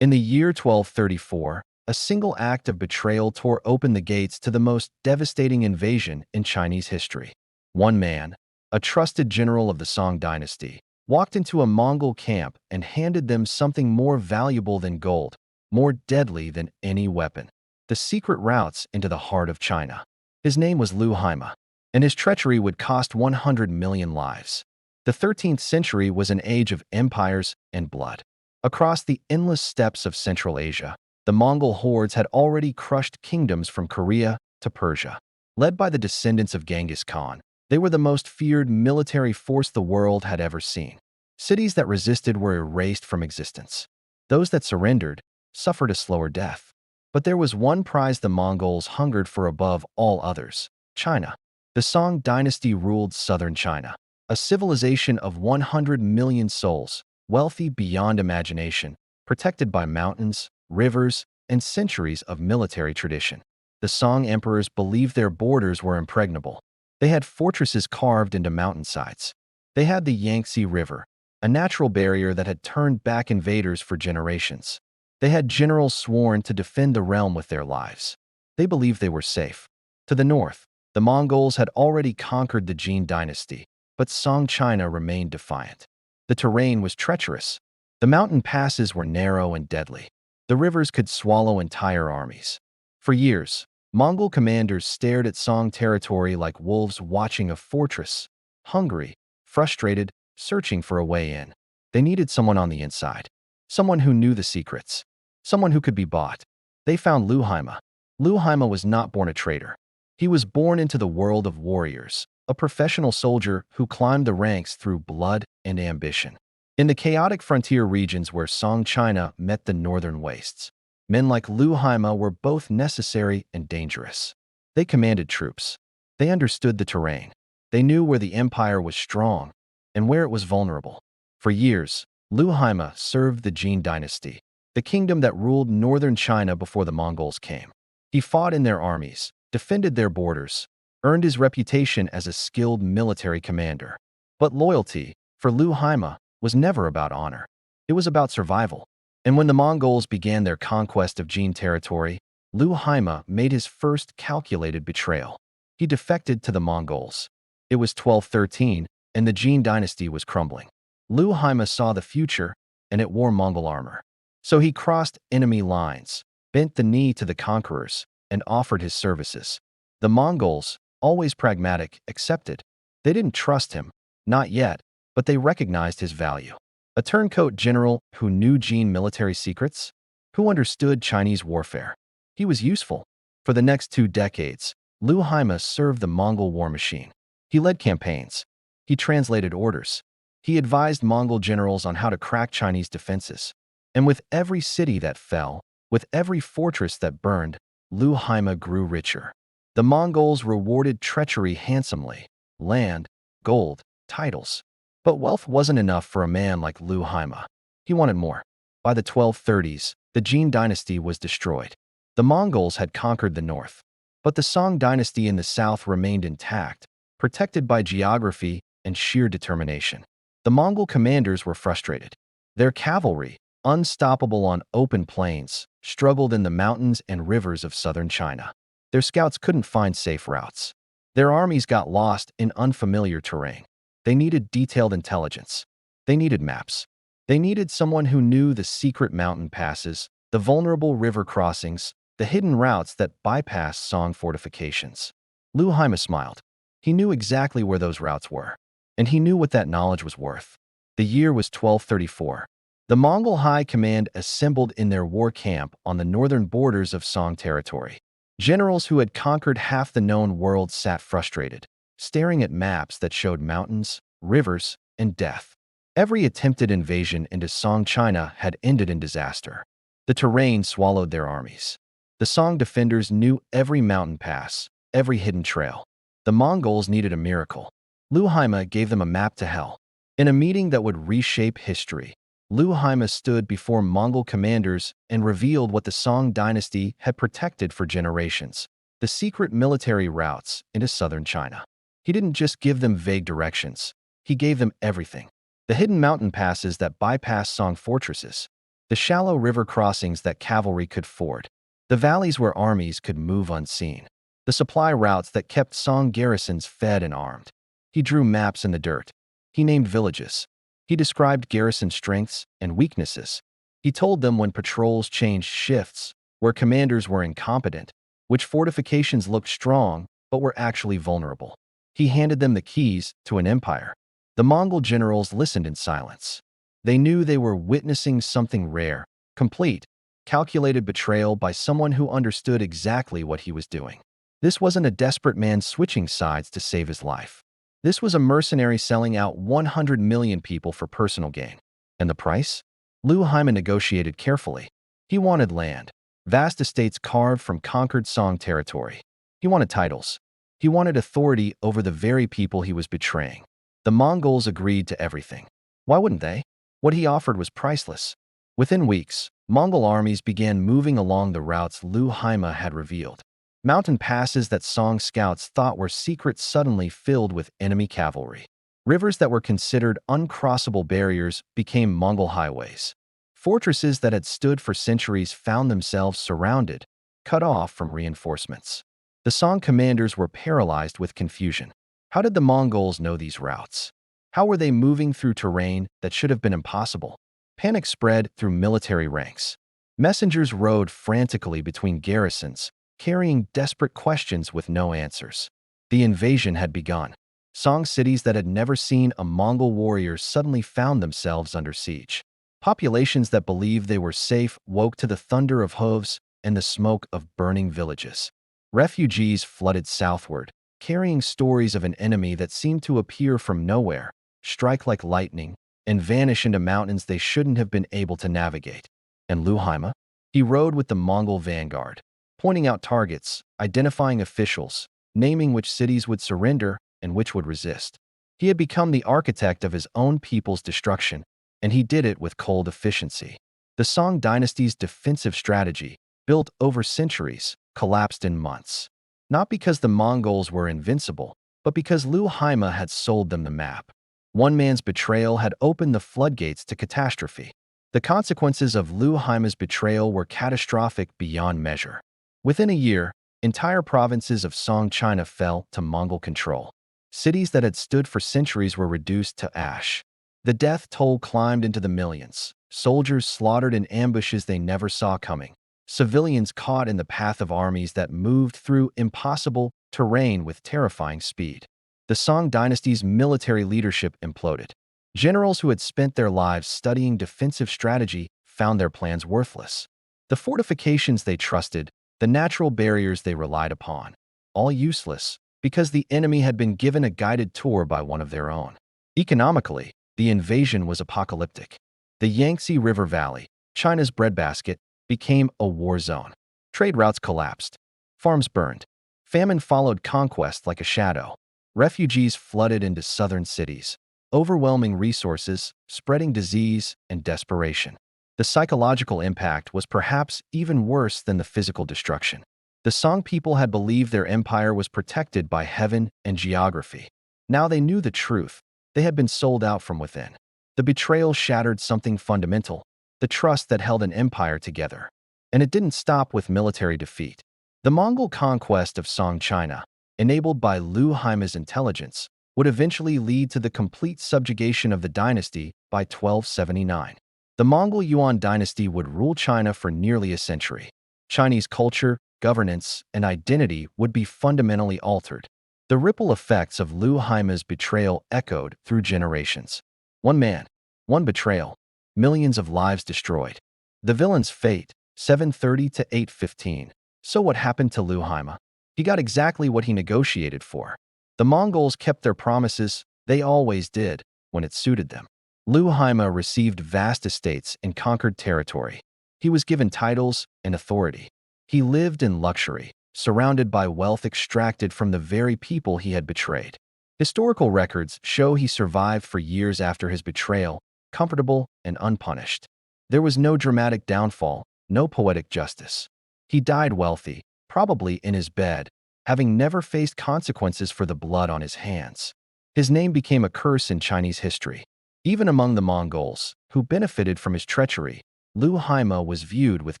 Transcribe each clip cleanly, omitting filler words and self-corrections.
In the year 1234, a single act of betrayal tore open the gates to the most devastating invasion in Chinese history. One man, a trusted general of the Song Dynasty, walked into a Mongol camp and handed them something more valuable than gold, more deadly than any weapon: the secret routes into the heart of China. His name was Liu Heima, and his treachery would cost 100 million lives. The 13th century was an age of empires and blood. Across the endless steppes of Central Asia, the Mongol hordes had already crushed kingdoms from Korea to Persia. Led by the descendants of Genghis Khan, they were the most feared military force the world had ever seen. Cities that resisted were erased from existence. Those that surrendered suffered a slower death. But there was one prize the Mongols hungered for above all others: China. The Song Dynasty ruled southern China, a civilization of 100 million souls, wealthy beyond imagination, protected by mountains, rivers, and centuries of military tradition. The Song emperors believed their borders were impregnable. They had fortresses carved into mountainsides. They had the Yangtze River, a natural barrier that had turned back invaders for generations. They had generals sworn to defend the realm with their lives. They believed they were safe. To the north, the Mongols had already conquered the Jin dynasty, but Song China remained defiant. The terrain was treacherous. The mountain passes were narrow and deadly. The rivers could swallow entire armies. For years, Mongol commanders stared at Song territory like wolves watching a fortress, hungry, frustrated, searching for a way in. They needed someone on the inside, someone who knew the secrets, someone who could be bought. They found Liu Heima. Liu Heima was not born a traitor. He was born into the world of warriors, a professional soldier who climbed the ranks through blood and ambition. In the chaotic frontier regions where Song China met the northern wastes, men like Liu Heima were both necessary and dangerous. They commanded troops. They understood the terrain. They knew where the empire was strong and where it was vulnerable. For years, Liu Heima served the Jin dynasty, the kingdom that ruled northern China before the Mongols came. He fought in their armies, defended their borders, earned his reputation as a skilled military commander. But loyalty, for Liu Heima, was never about honor. It was about survival. And when the Mongols began their conquest of Jin territory, Liu Heima made his first calculated betrayal. He defected to the Mongols. It was 1213, and the Jin dynasty was crumbling. Liu Heima saw the future, and it wore Mongol armor. So he crossed enemy lines, bent the knee to the conquerors, and offered his services. The Mongols, always pragmatic, accepted. They didn't trust him, not yet, but they recognized his value. A turncoat general who knew Jin military secrets, who understood Chinese warfare. He was useful. For the next 2 decades, Liu Heima served the Mongol war machine. He led campaigns. He translated orders. He advised Mongol generals on how to crack Chinese defenses. And with every city that fell, with every fortress that burned, Liu Heima grew richer. The Mongols rewarded treachery handsomely: land, gold, titles. But wealth wasn't enough for a man like Liu Heima. He wanted more. By the 1230s, the Jin dynasty was destroyed. The Mongols had conquered the north. But the Song dynasty in the south remained intact, protected by geography and sheer determination. The Mongol commanders were frustrated. Their cavalry, unstoppable on open plains, struggled in the mountains and rivers of southern China. Their scouts couldn't find safe routes. Their armies got lost in unfamiliar terrain. They needed detailed intelligence. They needed maps. They needed someone who knew the secret mountain passes, the vulnerable river crossings, the hidden routes that bypassed Song fortifications. Liu Heima smiled. He knew exactly where those routes were, and he knew what that knowledge was worth. The year was 1234. The Mongol High Command assembled in their war camp on the northern borders of Song territory. Generals who had conquered half the known world sat frustrated, staring at maps that showed mountains, rivers, and death. Every attempted invasion into Song China had ended in disaster. The terrain swallowed their armies. The Song defenders knew every mountain pass, every hidden trail. The Mongols needed a miracle. Liu Heima gave them a map to hell. In a meeting that would reshape history, Liu Heima stood before Mongol commanders and revealed what the Song dynasty had protected for generations: the secret military routes into southern China. He didn't just give them vague directions. He gave them everything. The hidden mountain passes that bypassed Song fortresses. the shallow river crossings that cavalry could ford, the valleys where armies could move unseen, the supply routes that kept Song garrisons fed and armed. He drew maps in the dirt. He named villages. He described garrison strengths and weaknesses. He told them when patrols changed shifts, where commanders were incompetent, which fortifications looked strong but were actually vulnerable. He handed them the keys to an empire. The Mongol generals listened in silence. They knew they were witnessing something rare, complete, calculated betrayal by someone who understood exactly what he was doing. This wasn't a desperate man switching sides to save his life. This was a mercenary selling out 100 million people for personal gain. And the price? Liu Heima negotiated carefully. He wanted land, vast estates carved from conquered Song territory. He wanted titles. He wanted authority over the very people he was betraying. The Mongols agreed to everything. Why wouldn't they? What he offered was priceless. Within weeks, Mongol armies began moving along the routes Liu Heima had revealed. Mountain passes that Song scouts thought were secret suddenly filled with enemy cavalry. Rivers that were considered uncrossable barriers became Mongol highways. Fortresses that had stood for centuries found themselves surrounded, cut off from reinforcements. The Song commanders were paralyzed with confusion. How did the Mongols know these routes? How were they moving through terrain that should have been impossible? Panic spread through military ranks. Messengers rode frantically between garrisons, carrying desperate questions with no answers. The invasion had begun. Song cities that had never seen a Mongol warrior suddenly found themselves under siege. Populations that believed they were safe woke to the thunder of hooves and the smoke of burning villages. Refugees flooded southward, carrying stories of an enemy that seemed to appear from nowhere, strike like lightning, and vanish into mountains they shouldn't have been able to navigate. And Liu Heima? He rode with the Mongol vanguard, pointing out targets, identifying officials, naming which cities would surrender and which would resist. He had become the architect of his own people's destruction, and he did it with cold efficiency. The Song dynasty's defensive strategy, built over centuries, collapsed in months. Not because the Mongols were invincible, but because Liu Heima had sold them the map. One man's betrayal had opened the floodgates to catastrophe. The consequences of Liu Heima's betrayal were catastrophic beyond measure. Within a year, entire provinces of Song China fell to Mongol control. Cities that had stood for centuries were reduced to ash. The death toll climbed into the millions. Soldiers slaughtered in ambushes they never saw coming. Civilians caught in the path of armies that moved through impossible terrain with terrifying speed. The Song dynasty's military leadership imploded. Generals who had spent their lives studying defensive strategy found their plans worthless. The fortifications they trusted, the natural barriers they relied upon, all useless because the enemy had been given a guided tour by one of their own. Economically, the invasion was apocalyptic. The Yangtze River Valley, China's breadbasket, became a war zone. Trade routes collapsed. Farms burned. Famine followed conquest like a shadow. Refugees flooded into southern cities, overwhelming resources, spreading disease and desperation. The psychological impact was perhaps even worse than the physical destruction. The Song people had believed their empire was protected by heaven and geography. Now they knew the truth. They had been sold out from within. The betrayal shattered something fundamental, the trust that held an empire together. And it didn't stop with military defeat. The Mongol conquest of Song China, enabled by Liu Heima's intelligence, would eventually lead to the complete subjugation of the dynasty by 1279. The Mongol Yuan dynasty would rule China for nearly a century. Chinese culture, governance, and identity would be fundamentally altered. The ripple effects of Liu Heima's betrayal echoed through generations. One man, one betrayal, millions of lives destroyed. The villain's fate, 730 to 815. So what happened to Liu Heima? He got exactly what he negotiated for. The Mongols kept their promises, they always did, when it suited them. Liu Heima received vast estates in conquered territory. He was given titles and authority. He lived in luxury, surrounded by wealth extracted from the very people he had betrayed. Historical records show he survived for years after his betrayal, comfortable and unpunished. There was no dramatic downfall, no poetic justice. He died wealthy, probably in his bed, having never faced consequences for the blood on his hands. His name became a curse in Chinese history. Even among the Mongols, who benefited from his treachery, Liu Heima was viewed with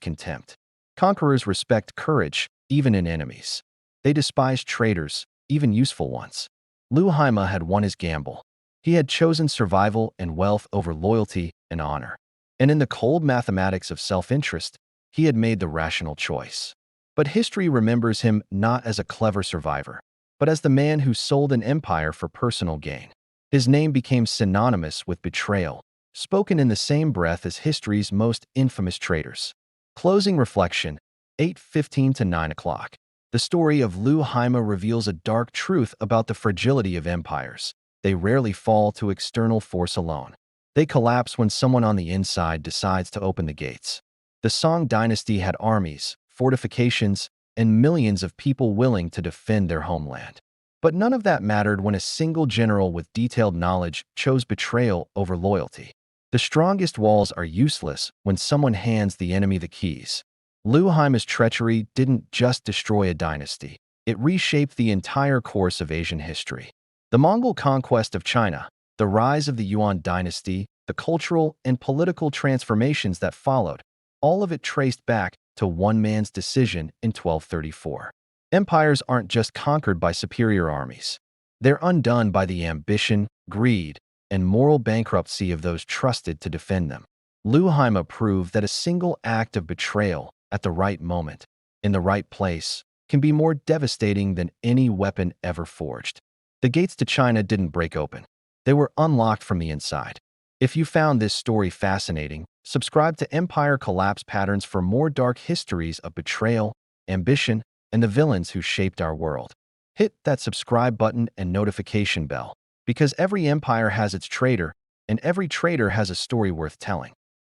contempt. Conquerors respect courage, even in enemies. They despise traitors, even useful ones. Liu Heima had won his gamble. He had chosen survival and wealth over loyalty and honor. And in the cold mathematics of self-interest, he had made the rational choice. But history remembers him not as a clever survivor, but as the man who sold an empire for personal gain. His name became synonymous with betrayal, spoken in the same breath as history's most infamous traitors. Closing reflection, 8:15 to 9 o'clock. The story of Liu Heima reveals a dark truth about the fragility of empires. They rarely fall to external force alone. They collapse when someone on the inside decides to open the gates. The Song Dynasty had armies, fortifications, and millions of people willing to defend their homeland. But none of that mattered when a single general with detailed knowledge chose betrayal over loyalty. The strongest walls are useless when someone hands the enemy the keys. Liu Heima's treachery didn't just destroy a dynasty. It reshaped the entire course of Asian history. The Mongol conquest of China, the rise of the Yuan dynasty, the cultural and political transformations that followed, all of it traced back to one man's decision in 1234. Empires aren't just conquered by superior armies. They're undone by the ambition, greed, and moral bankruptcy of those trusted to defend them. Liu Heima proved that a single act of betrayal at the right moment, in the right place, can be more devastating than any weapon ever forged. The gates to China didn't break open. They were unlocked from the inside. If you found this story fascinating, subscribe to Empire Collapse Patterns for more dark histories of betrayal, ambition, and the villains who shaped our world. Hit that subscribe button and notification bell, because every empire has its traitor, and every traitor has a story worth telling.